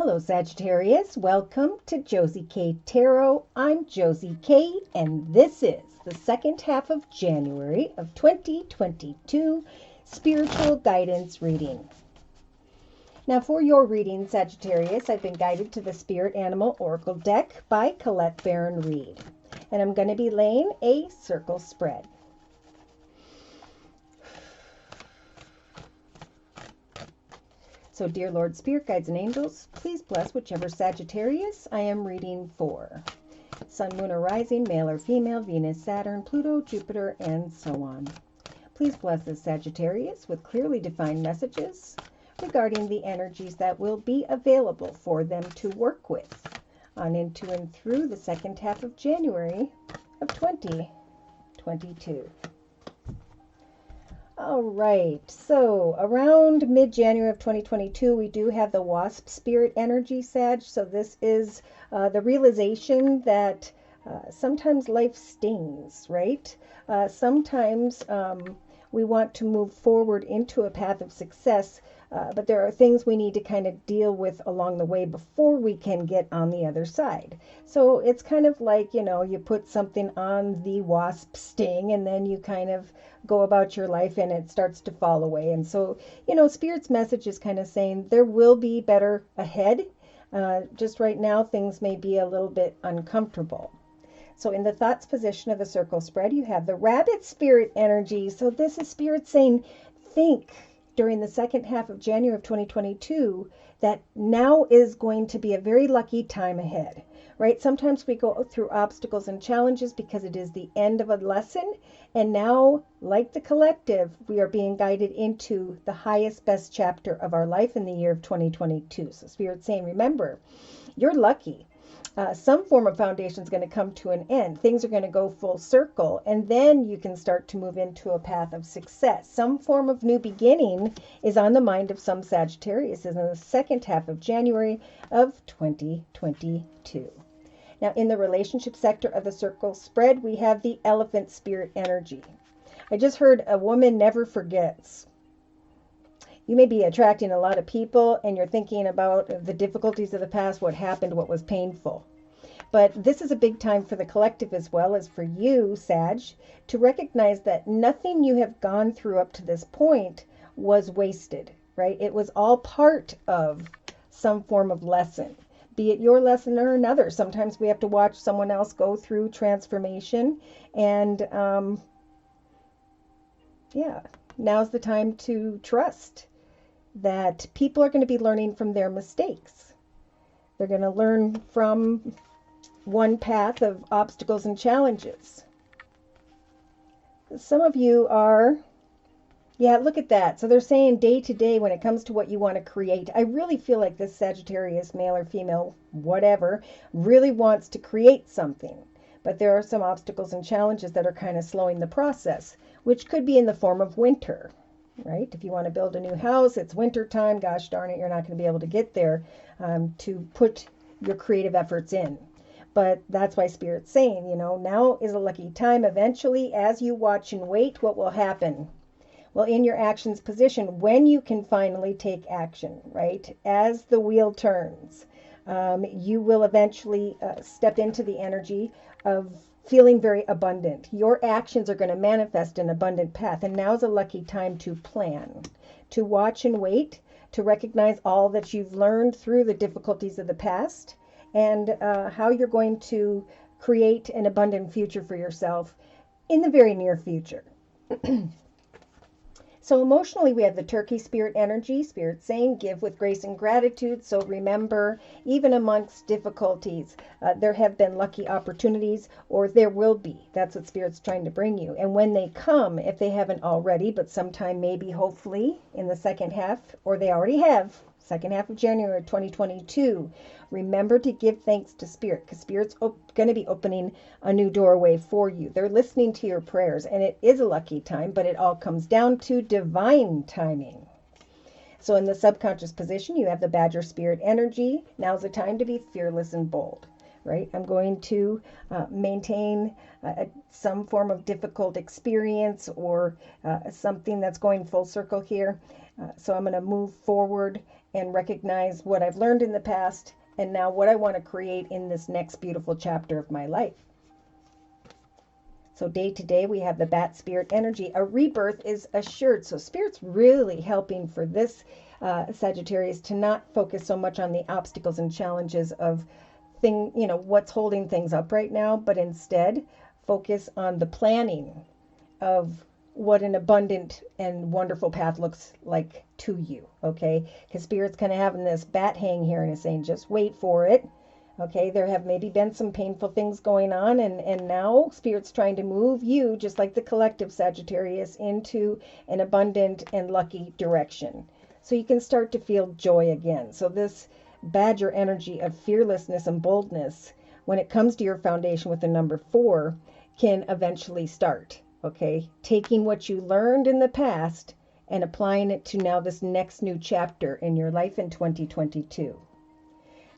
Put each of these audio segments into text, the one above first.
Hello, Sagittarius. Welcome to Josie K Tarot. I'm Josie K, and this is the second half of January of 2022 spiritual guidance reading. Now, for your reading, Sagittarius, I've been guided to the Spirit Animal Oracle deck by Colette Baron Reed, and I'm going to be laying a circle spread. So, dear Lord, Spirit Guides and Angels, please bless whichever Sagittarius I am reading for. Sun, Moon, or Rising, male or female, Venus, Saturn, Pluto, Jupiter, and so on. Please bless this Sagittarius with clearly defined messages regarding the energies that will be available for them to work with on into and through the second half of January of 2022. All right, so around mid-January of 2022, we do have the Wasp Spirit energy, Sag. So this is the realization that sometimes life stings, right? Sometimes we want to move forward into a path of success, but there are things we need to kind of deal with along the way before we can get on the other side. So it's kind of like, you put something on the wasp sting and then you kind of go about your life and it starts to fall away. And so, Spirit's message is kind of saying there will be better ahead. Just right now, things may be a little bit uncomfortable. So in the thoughts position of the circle spread, you have the Rabbit Spirit energy. So this is Spirit saying, think during the second half of January of 2022 that now is going to be a very lucky time ahead, right? Sometimes we go through obstacles and challenges because it is the end of a lesson. And now, like the collective, we are being guided into the highest, best chapter of our life in the year of 2022. So Spirit's saying, remember, you're lucky. Some form of foundation is going to come to an end. Things are going to go full circle, and then you can start to move into a path of success. Some form of new beginning is on the mind of some Sagittarius in the second half of January of 2022. Now, in the relationship sector of the circle spread, we have the Elephant Spirit energy. I just heard a woman never forgets. You may be attracting a lot of people and you're thinking about the difficulties of the past, what happened, what was painful. But this is a big time for the collective as well as for you, Sag, to recognize that nothing you have gone through up to this point was wasted, right? It was all part of some form of lesson, be it your lesson or another. Sometimes we have to watch someone else go through transformation, and now's the time to trust that people are going to be learning from their mistakes. They're going to learn from one path of obstacles and challenges. Some of you are, look at that. So they're saying day to day when it comes to what you want to create. I really feel like this Sagittarius, male or female, whatever, really wants to create something. But there are some obstacles and challenges that are kind of slowing the process, which could be in the form of winter. Right? If you want to build a new house, it's winter time, gosh darn it, you're not going to be able to get there to put your creative efforts in. But that's why Spirit's saying, now is a lucky time. Eventually, as you watch and wait, what will happen? Well, in your actions position, when you can finally take action, right? As the wheel turns, you will eventually step into the energy of feeling very abundant. Your actions are going to manifest an abundant path. And now is a lucky time to plan, to watch and wait, to recognize all that you've learned through the difficulties of the past, and how you're going to create an abundant future for yourself in the very near future. So emotionally, we have the Turkey Spirit energy. Spirit saying, give with grace and gratitude. So remember, even amongst difficulties, there have been lucky opportunities, or there will be. That's what Spirit's trying to bring you. And when they come, if they haven't already, but sometime maybe, hopefully, in the second half, or they already have, second half of January 2022, remember to give thanks to Spirit, because Spirit's going to be opening a new doorway for you. They're listening to your prayers, and it is a lucky time, but it all comes down to divine timing. So in the subconscious position, you have the Badger Spirit energy. Now's the time to be fearless and bold, right? I'm going to maintain some form of difficult experience or something that's going full circle here. So I'm going to move forward and recognize what I've learned in the past and now what I want to create in this next beautiful chapter of my life. So day to day, we have the bat spirit energy. A rebirth is assured. So Spirit's really helping for this Sagittarius to not focus so much on the obstacles and challenges of what's holding things up right now, but instead focus on the planning of what an abundant and wonderful path looks like to you, okay? Because Spirit's kind of having this bat hang here and is saying, just wait for it. Okay, there have maybe been some painful things going on, and now Spirit's trying to move you, just like the collective Sagittarius, into an abundant and lucky direction. So you can start to feel joy again. So this Badger energy of fearlessness and boldness, when it comes to your foundation with the number 4, can eventually start. Okay, taking what you learned in the past and applying it to now this next new chapter in your life in 2022.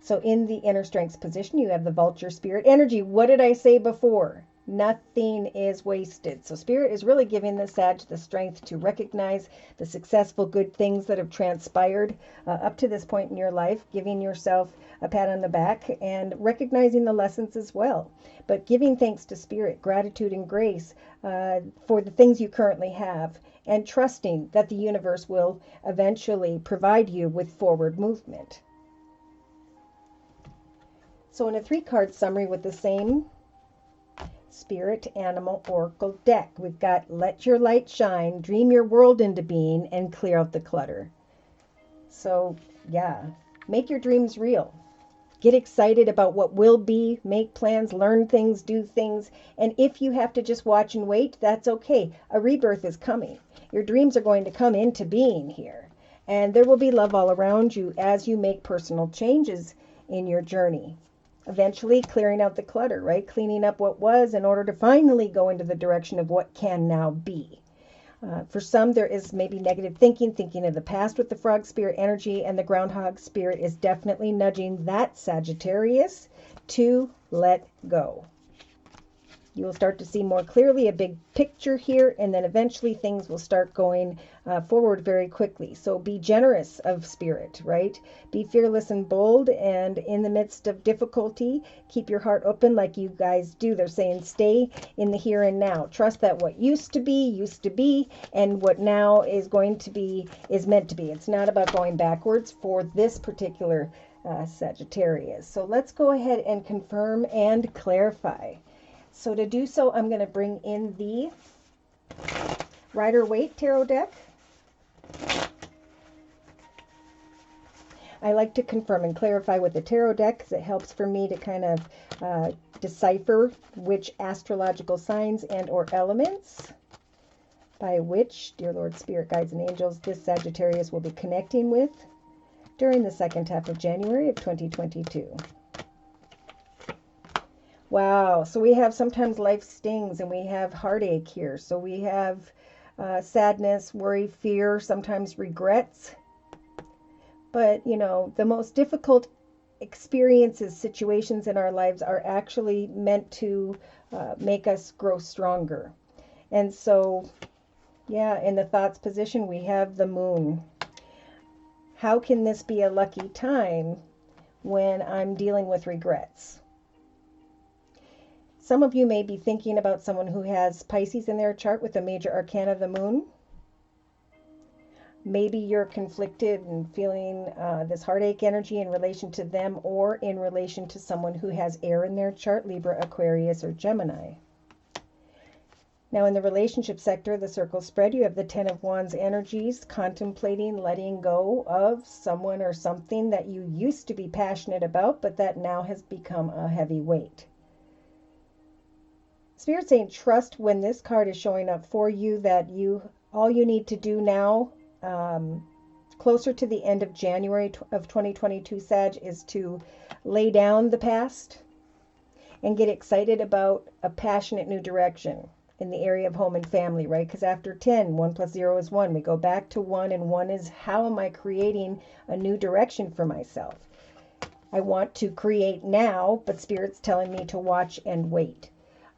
So in the inner strengths position, you have the vulture spirit energy. What did I say before? Nothing is wasted. So Spirit is really giving the Sag the strength to recognize the successful good things that have transpired up to this point in your life, giving yourself a pat on the back and recognizing the lessons as well. But giving thanks to Spirit, gratitude and grace for the things you currently have, and trusting that the universe will eventually provide you with forward movement. So in a 3-card summary with the same Spirit Animal Oracle deck, we've got Let Your Light Shine, Dream Your World into Being, and Clear Out the Clutter. So yeah, make your dreams real. Get excited about what will be, make plans, learn things, do things. And if you have to just watch and wait, that's okay. A rebirth is coming. Your dreams are going to come into being here. And there will be love all around you as you make personal changes in your journey. Eventually clearing out the clutter, right? Cleaning up what was in order to finally go into the direction of what can now be. For some, there is maybe negative thinking of the past with the frog spirit energy, and the groundhog spirit is definitely nudging that Sagittarius to let go. You will start to see more clearly a big picture here, and then eventually things will start going forward very quickly. So be generous of spirit, right? Be fearless and bold, and in the midst of difficulty, keep your heart open like you guys do. They're saying stay in the here and now. Trust that what used to be, and what now is going to be is meant to be. It's not about going backwards for this particular Sagittarius. So let's go ahead and confirm and clarify. So to do so, I'm going to bring in the Rider-Waite Tarot deck. I like to confirm and clarify with the tarot deck because it helps for me to kind of decipher which astrological signs and or elements by which, dear Lord, Spirit, Guides, and Angels, this Sagittarius will be connecting with during the second half of January of 2022. Wow, so we have sometimes life stings and we have heartache here. So we have sadness, worry, fear, sometimes regrets. But, you know, the most difficult experiences, situations in our lives are actually meant to make us grow stronger. And so, yeah, in the thoughts position, we have the moon. How can this be a lucky time when I'm dealing with regrets? Some of you may be thinking about someone who has Pisces in their chart with a major arcana of the moon. Maybe you're conflicted and feeling this heartache energy in relation to them or in relation to someone who has air in their chart, Libra, Aquarius, or Gemini. Now in the relationship sector, the circle spread, you have the Ten of Wands energies, contemplating letting go of someone or something that you used to be passionate about, but that now has become a heavy weight. Spirit saying trust when this card is showing up for you, that all you need to do now, closer to the end of January of 2022, Sag, is to lay down the past and get excited about a passionate new direction in the area of home and family, right? Because after 10, 1 plus 0 is 1. We go back to 1, and 1 is how am I creating a new direction for myself? I want to create now, but Spirit's telling me to watch and wait.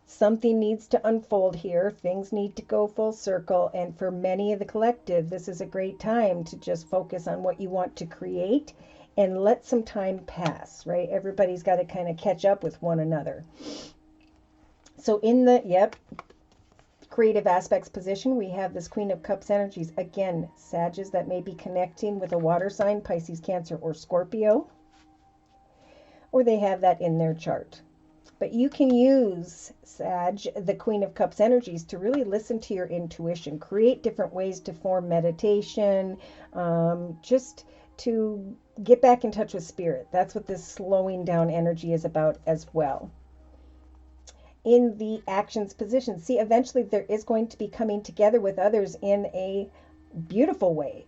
Something needs to unfold here. Things need to go full circle. And for many of the collective, this is a great time to just focus on what you want to create and let some time pass, right? Everybody's got to kind of catch up with one another. So in the, creative aspects position, we have this Queen of Cups energies. Again, Sages that may be connecting with a water sign, Pisces, Cancer, or Scorpio, or they have that in their chart. But you can use, Sag, the Queen of Cups energies to really listen to your intuition, create different ways to form meditation, just to get back in touch with spirit. That's what this slowing down energy is about as well. In the actions position, see, eventually there is going to be coming together with others in a beautiful way,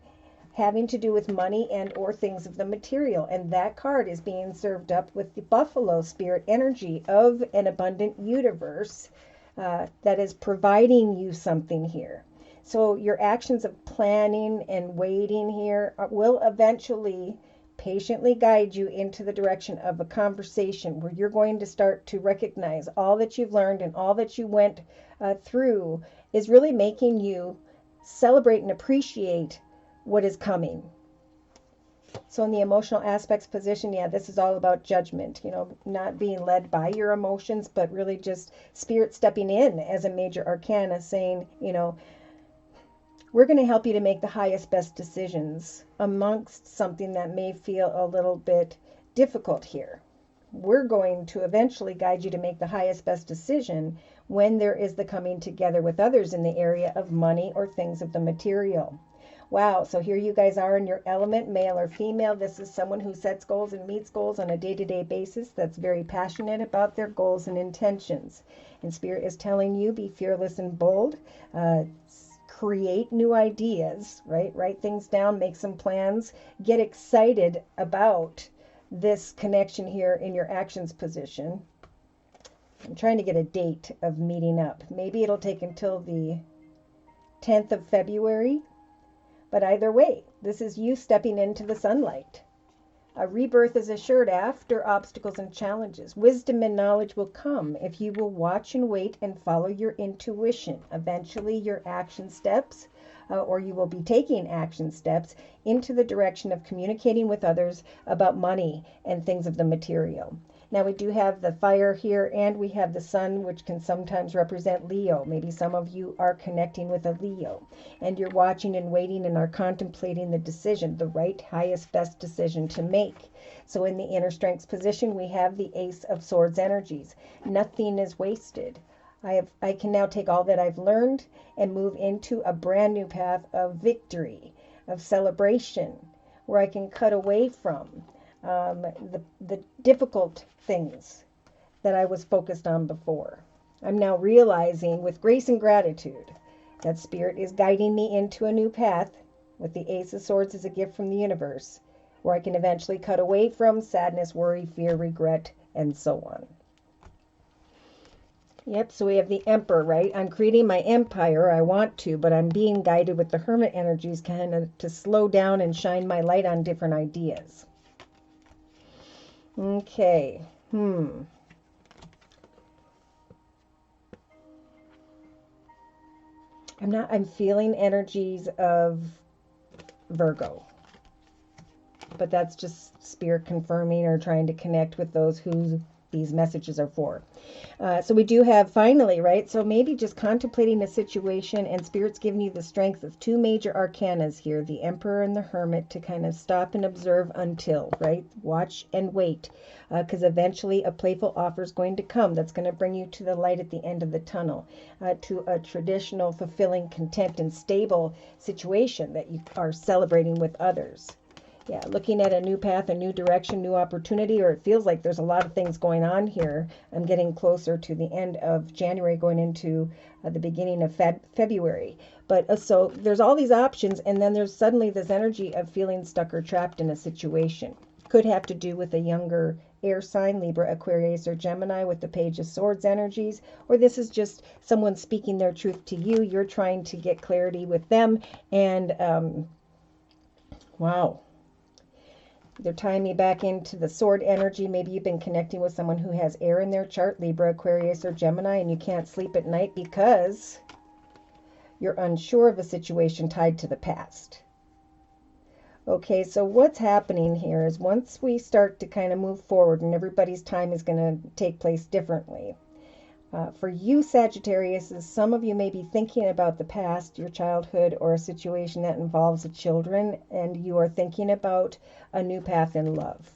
having to do with money and or things of the material. And that card is being served up with the buffalo spirit energy of an abundant universe that is providing you something here. So your actions of planning and waiting here will eventually patiently guide you into the direction of a conversation where you're going to start to recognize all that you've learned and all that you went through is really making you celebrate and appreciate what is coming. So in the emotional aspects position, this is all about judgment, not being led by your emotions, but really just spirit stepping in as a major arcana saying, we're going to help you to make the highest, best decisions amongst something that may feel a little bit difficult here. We're going to eventually guide you to make the highest, best decision when there is the coming together with others in the area of money or things of the material. Wow, so here you guys are in your element, male or female. This is someone who sets goals and meets goals on a day-to-day basis, that's very passionate about their goals and intentions. And Spirit is telling you, be fearless and bold. Create new ideas, right? Write things down, make some plans, get excited about this connection here in your actions position. I'm trying to get a date of meeting up. Maybe it'll take until the 10th of February, but either way, this is you stepping into the sunlight. A rebirth is assured after obstacles and challenges. Wisdom and knowledge will come if you will watch and wait and follow your intuition. Eventually, your action steps, or you will be taking action steps into the direction of communicating with others about money and things of the material. Now we do have the fire here, and we have the sun, which can sometimes represent Leo. Maybe some of you are connecting with a Leo, and you're watching and waiting and are contemplating the decision, the right, highest, best decision to make. So in the inner strengths position, we have the Ace of Swords energies. Nothing is wasted. I can now take all that I've learned and move into a brand new path of victory, of celebration, where I can cut away from the difficult things that I was focused on before. I'm now realizing with grace and gratitude that Spirit is guiding me into a new path with the Ace of Swords as a gift from the universe, where I can eventually cut away from sadness, worry, fear, regret, and so on. Yep, so we have the Emperor, right? I'm creating my empire. I want to, but I'm being guided with the Hermit energies kind of to slow down and shine my light on different ideas. Okay. I'm feeling energies of Virgo. But that's just Spirit confirming or trying to connect with those who these messages are for. So we do have finally, right? So maybe just contemplating a situation, and Spirit's giving you the strength of two major arcanas here, the Emperor and the Hermit, to kind of stop and observe until, right? Watch and wait, because eventually a playful offer is going to come that's going to bring you to the light at the end of the tunnel, to a traditional, fulfilling, content, and stable situation that you are celebrating with others. Yeah, looking at a new path, a new direction, new opportunity, or it feels like there's a lot of things going on here. I'm getting closer to the end of January, going into the beginning of February. But so there's all these options, and then there's suddenly this energy of feeling stuck or trapped in a situation. Could have to do with a younger air sign, Libra, Aquarius, or Gemini, with the Page of Swords energies, or this is just someone speaking their truth to you. You're trying to get clarity with them, and wow. They're tying me back into the sword energy. Maybe you've been connecting with someone who has air in their chart, Libra, Aquarius, or Gemini, and you can't sleep at night because you're unsure of a situation tied to the past. Okay, so what's happening here is once we start to kind of move forward, and everybody's time is going to take place differently. For you, Sagittarius, some of you may be thinking about the past, your childhood, or a situation that involves the children, and you are thinking about a new path in love.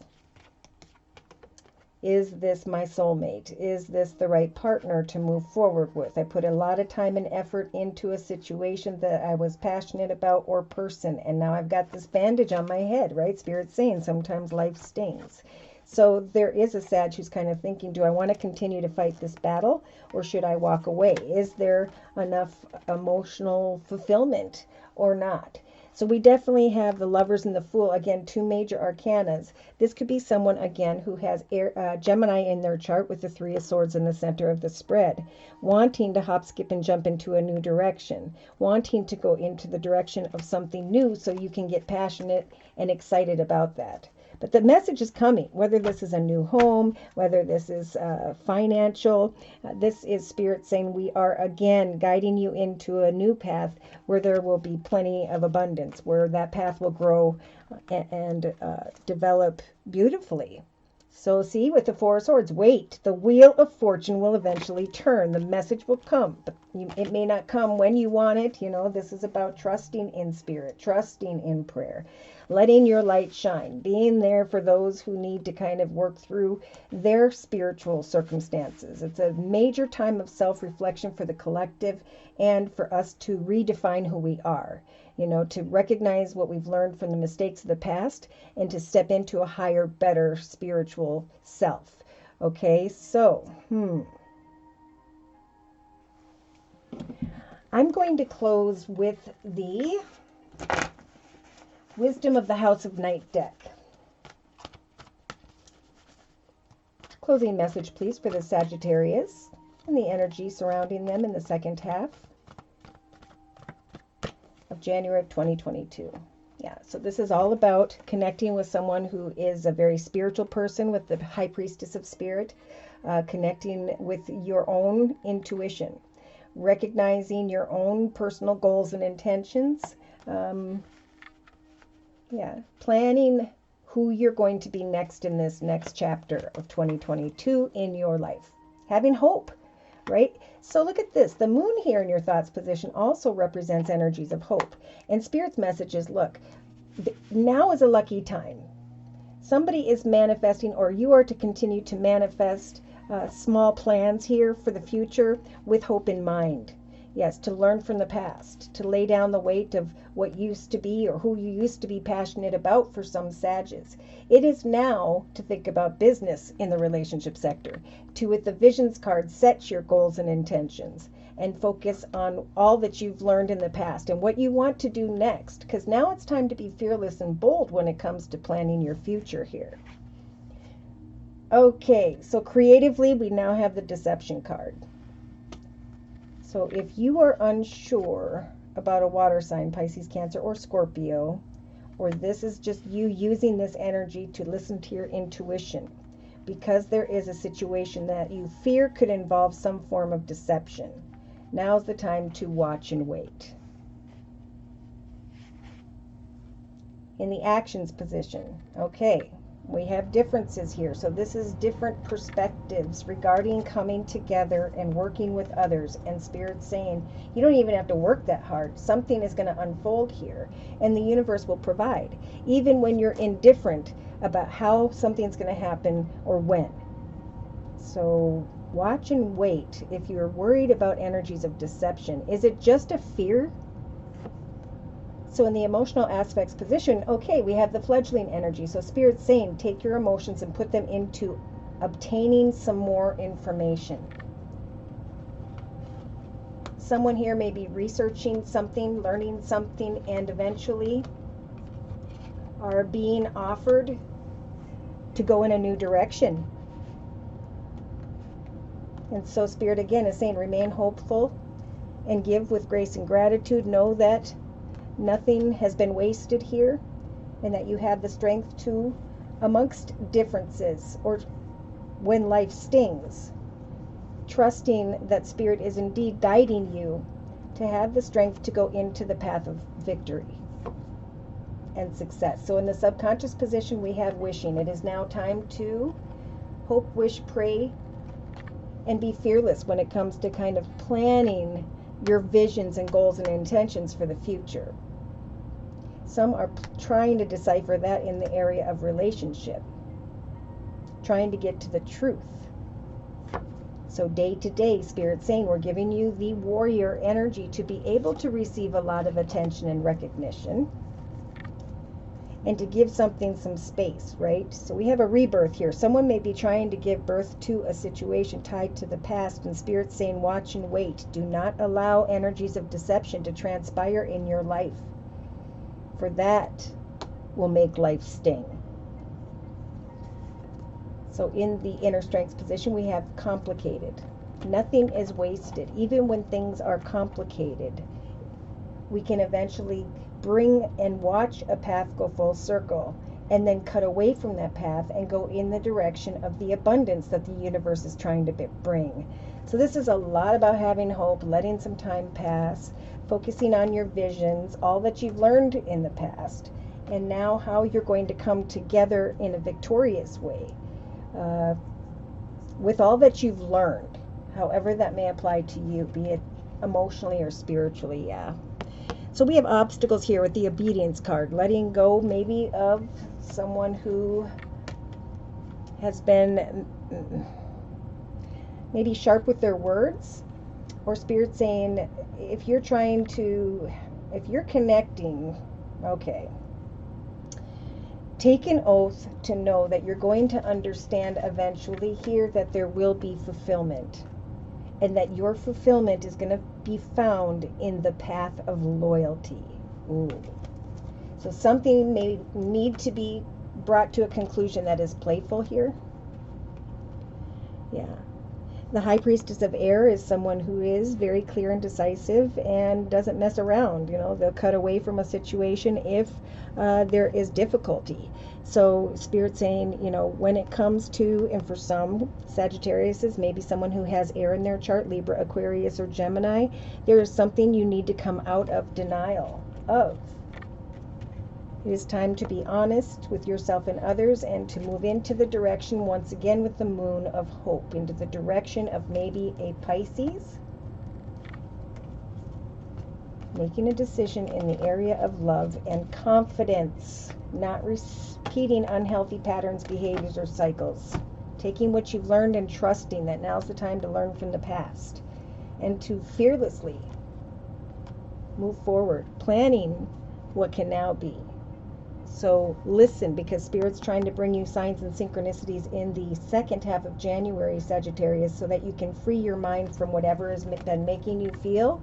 Is this my soulmate? Is this the right partner to move forward with? I put a lot of time and effort into a situation that I was passionate about or person, and now I've got this bandage on my head, right? Spirit's saying sometimes life stings. So there is a Sag who's kind of thinking, do I want to continue to fight this battle or should I walk away? Is there enough emotional fulfillment or not? So we definitely have the Lovers and the Fool, again, two major arcanas. This could be someone, again, who has Gemini in their chart with the Three of Swords in the center of the spread, wanting to hop, skip, and jump into a new direction, wanting to go into the direction of something new so you can get passionate and excited about that. But the message is coming, whether this is a new home, whether this is financial. This is Spirit saying we are, again, guiding you into a new path where there will be plenty of abundance, where that path will grow and develop beautifully. So see, with the Four of Swords, wait. The wheel of fortune will eventually turn. The message will come, but it may not come when you want it. You know, this is about trusting in Spirit, trusting in prayer, letting your light shine, being there for those who need to kind of work through their spiritual circumstances. It's a major time of self-reflection for the collective and for us to redefine who we are. You know, to recognize what we've learned from the mistakes of the past and to step into a higher, better spiritual self. Okay, so, I'm going to close with the Wisdom of the House of Night deck. Closing message, please, for the Sagittarius and the energy surrounding them in the second half of January of 2022. Yeah, so this is all about connecting with someone who is a very spiritual person with the High Priestess of Spirit, connecting with your own intuition, recognizing your own personal goals and intentions, planning who you're going to be next in this next chapter of 2022 in your life. Having hope, right? So look at this. The moon here in your thoughts position also represents energies of hope. And Spirit's message is, look, now is a lucky time. Somebody is manifesting, or you are to continue to manifest small plans here for the future with hope in mind. Yes, to learn from the past, to lay down the weight of what used to be or who you used to be passionate about for some Sages. It is now to think about business in the relationship sector, to, with the Visions card, set your goals and intentions and focus on all that you've learned in the past and what you want to do next, because now it's time to be fearless and bold when it comes to planning your future here. Okay, so creatively, we now have the Deception card. So if you are unsure about a water sign, Pisces, Cancer, or Scorpio, or this is just you using this energy to listen to your intuition, because there is a situation that you fear could involve some form of deception, now's the time to watch and wait. In the actions position, okay, we have differences here. So this is different perspectives regarding coming together and working with others. And Spirit's saying, you don't even have to work that hard. Something is going to unfold here. And the universe will provide. Even when you're indifferent about how something's going to happen or when. So watch and wait. If you're worried about energies of deception, is it just a fear? So in the emotional aspects position, okay, we have the fledgling energy. So Spirit's saying, take your emotions and put them into obtaining some more information. Someone here may be researching something, learning something, and eventually are being offered to go in a new direction. And so Spirit again is saying, remain hopeful and give with grace and gratitude. Know that nothing has been wasted here and that you have the strength to amongst differences or when life stings, trusting that Spirit is indeed guiding you to have the strength to go into the path of victory and success. So in the subconscious position, we have wishing. It is now time to hope, wish, pray, and be fearless when it comes to kind of planning your visions and goals and intentions for the future. Some are trying to decipher that in the area of relationship, trying to get to the truth. So day to day, Spirit's saying we're giving you the warrior energy to be able to receive a lot of attention and recognition, and to give something some space, right? So we have a rebirth here. Someone may be trying to give birth to a situation tied to the past, and Spirit's saying watch and wait. Do not allow energies of deception to transpire in your life, for that will make life sting. So in the inner strength position, we have complicated. Nothing is wasted. Even when things are complicated, we can eventually bring and watch a path go full circle, and then cut away from that path and go in the direction of the abundance that the universe is trying to bring. So this is a lot about having hope, letting some time pass, focusing on your visions, all that you've learned in the past, and now how you're going to come together in a victorious way with all that you've learned, however that may apply to you, be it emotionally or spiritually. Yeah. So we have obstacles here with the obedience card, letting go maybe of someone who has been maybe sharp with their words, or Spirit saying if you're connecting, okay, take an oath to know that you're going to understand eventually here that there will be fulfillment, and that your fulfillment is going to be found in the path of loyalty. Ooh. So something may need to be brought to a conclusion that is playful here. Yeah. The High Priestess of Air is someone who is very clear and decisive and doesn't mess around. You know, they'll cut away from a situation if there is difficulty. So Spirit saying, you know, when it comes to, and for some Sagittarius is maybe someone who has air in their chart, Libra, Aquarius, or Gemini, there is something you need to come out of denial of. It is time to be honest with yourself and others, and to move into the direction, once again with the moon, of hope, into the direction of maybe a Pisces, making a decision in the area of love and confidence, not repeating unhealthy patterns, behaviors, or cycles, taking what you've learned and trusting that now's the time to learn from the past, and to fearlessly move forward, planning what can now be. So listen, because Spirit's trying to bring you signs and synchronicities in the second half of January, Sagittarius, so that you can free your mind from whatever has been making you feel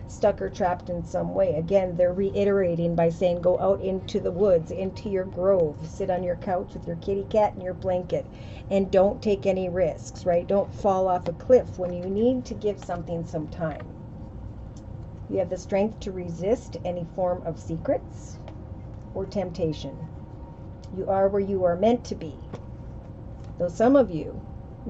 stuck or trapped in some way. Again, they're reiterating by saying go out into the woods, into your grove, sit on your couch with your kitty cat and your blanket, and don't take any risks, right? Don't fall off a cliff when you need to give something some time. You have the strength to resist any form of secrets or temptation. You are where you are meant to be. Though some of you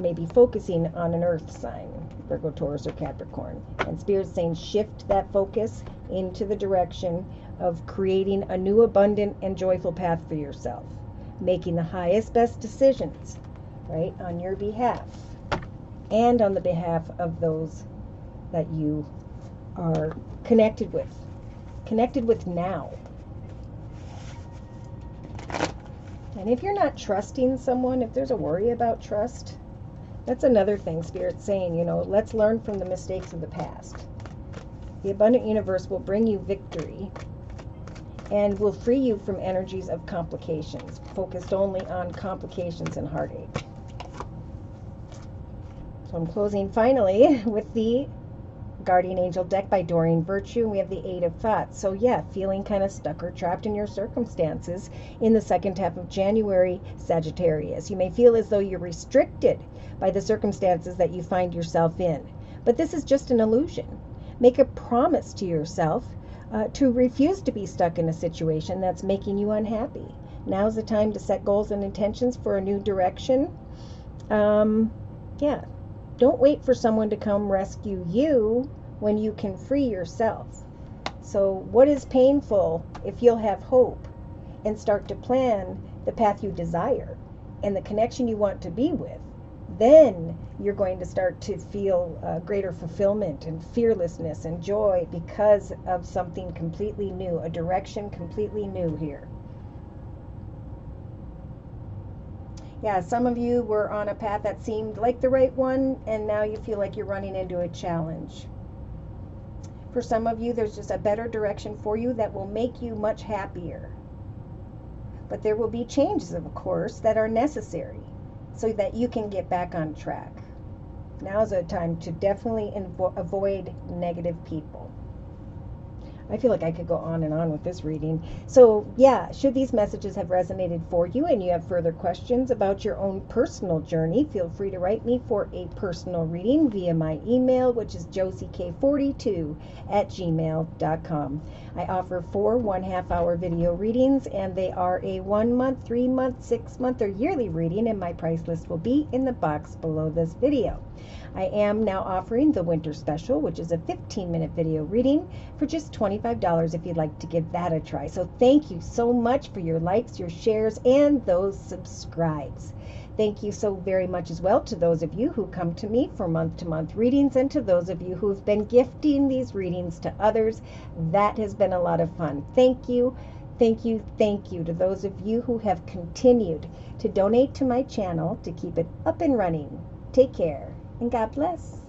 may be focusing on an earth sign, Virgo, Taurus, or Capricorn. And Spirit's saying shift that focus into the direction of creating a new abundant and joyful path for yourself. Making the highest, best decisions, right, on your behalf and on the behalf of those that you are connected with now. And if you're not trusting someone, if there's a worry about trust, that's another thing Spirit's saying, you know, let's learn from the mistakes of the past. The abundant universe will bring you victory and will free you from energies of complications, focused only on complications and heartache. So I'm closing finally with the Guardian Angel deck by Doreen Virtue, and we have the Eight of Thoughts. So yeah, feeling kind of stuck or trapped in your circumstances in the second half of January, Sagittarius. You may feel as though you're restricted by the circumstances that you find yourself in, but this is just an illusion. Make a promise to yourself to refuse to be stuck in a situation that's making you unhappy. Now's the time to set goals and intentions for a new direction. Yeah, don't wait for someone to come rescue you when you can free yourself. So what is painful if you'll have hope and start to plan the path you desire and the connection you want to be with, then you're going to start to feel greater fulfillment and fearlessness and joy because of something completely new, a direction completely new here. Yeah, some of you were on a path that seemed like the right one, and now you feel like you're running into a challenge. For some of you, there's just a better direction for you that will make you much happier. But there will be changes, of course, that are necessary so that you can get back on track. Now's a time to definitely avoid negative people. I feel like I could go on and on with this reading. So yeah, should these messages have resonated for you and you have further questions about your own personal journey, feel free to write me for a personal reading via my email, which is josieK42@gmail.com. I offer 4 1/2-hour video readings, and they are a 1 month, 3 month, 6 month, or yearly reading, and my price list will be in the box below this video. I am now offering the winter special, which is a 15-minute video reading for just $25 if you'd like to give that a try. So thank you so much for your likes, your shares, and those subscribes. Thank you so very much as well to those of you who come to me for month-to-month readings, and to those of you who've been gifting these readings to others. That has been a lot of fun. Thank you. Thank you, thank you to those of you who have continued to donate to my channel to keep it up and running. Take care. And God bless.